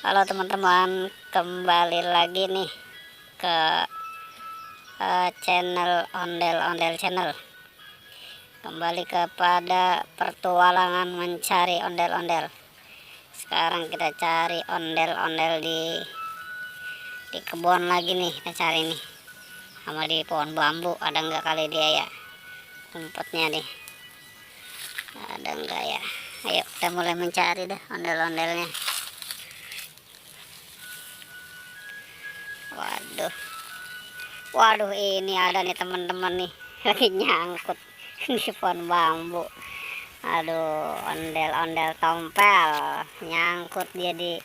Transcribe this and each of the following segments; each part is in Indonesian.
Halo teman-teman, kembali lagi nih ke channel Ondel-Ondel Channel. Kembali kepada petualangan mencari ondel-ondel. Sekarang kita cari ondel-ondel di kebun lagi nih, kita cari nih. Sama di pohon bambu, ada nggak kali dia ya? Tempatnya nih. Ada nggak ya? Ayo kita mulai mencari deh ondel-ondelnya. Waduh, ini ada nih teman-teman nih, lagi nyangkut di pohon bambu. Aduh, ondel-ondel tompel nyangkut dia di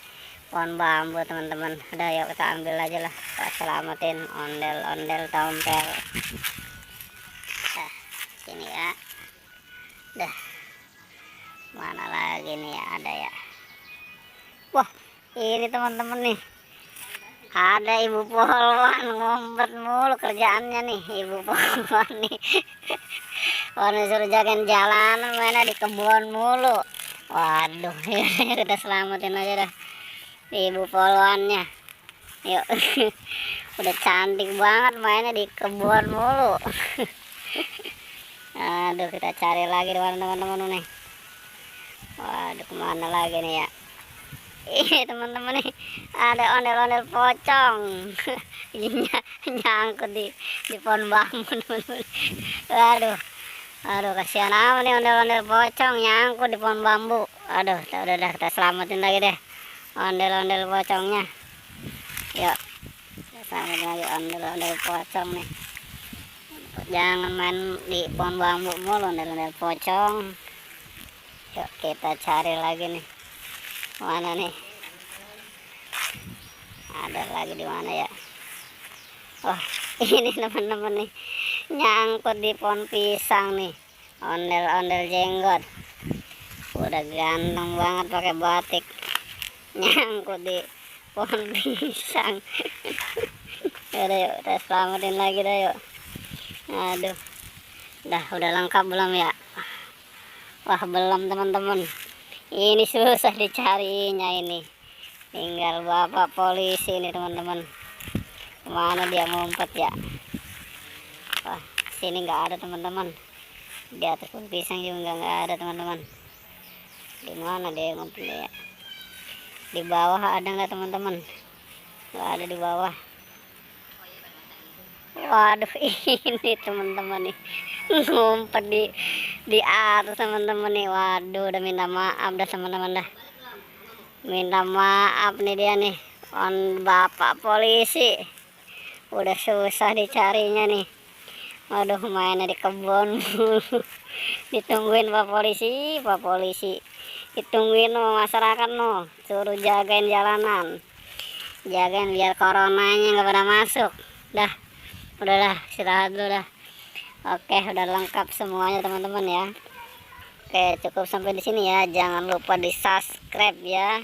pohon bambu teman-teman. Udah, yuk kita ambil aja lah, kita selamatin ondel-ondel tompel. Sini ya. Dah, mana lagi nih ya, ada ya. Wah, ini teman-teman nih, ada ibu polwan ngompet mulu kerjaannya nih, ibu polwan nih. Orang suruh jagain jalanan, mainnya di kebun mulu. Waduh, kita selamatin aja dah ibu polwannya. Yuk. Udah cantik banget mainnya di kebun mulu. Aduh, kita cari lagi di mana teman-teman nih. Waduh, kemana lagi nih ya? Ih teman-teman nih, ada ondel-ondel pocong. Nyangkut di pohon bambu teman-teman. Aduh, kasihan amat nih ondel-ondel pocong nyangkut di pohon bambu. Aduh, udah kita selamatin lagi deh ondel-ondel pocongnya. Yuk, kita selamatin lagi ondel-ondel pocong nih. Jangan main di pohon bambu mulu ondel-ondel pocong. Yuk kita cari lagi nih. Mana nih? Ada lagi di mana ya? Wah, ini teman-teman nih, nyangkut di pohon pisang nih, ondel-ondel jenggot. Udah ganteng banget pakai batik, nyangkut di pohon pisang. Udah, yuk kita selamatin lagi dah yuk. Aduh, udah lengkap belum ya? Wah, belum teman-teman. Ini susah dicarinya ini. Tinggal bapak polisi ini teman-teman. Kemana dia ngumpet ya? Wah, sini nggak ada teman-teman. Di atas pohon pisang juga nggak ada teman-teman. Di mana dia ngumpet ya? Di bawah ada nggak teman-teman? Nggak ada di bawah. Waduh, ini teman-teman nih, ngumpet di atas teman-teman nih. Waduh, udah minta maaf dah teman-teman dah. Minta maaf nih dia nih, bapak polisi. Udah susah dicarinya nih. Waduh, mainnya di kebun. Ditungguin pak polisi. Ditungguin no masyarakat no, suruh jagain jalanan. Jagain biar coronanya nggak pada masuk. Udahlah, istirahat dulu dah. Oke, udah lengkap semuanya teman-teman ya. Oke, cukup sampai di sini ya. Jangan lupa di subscribe ya.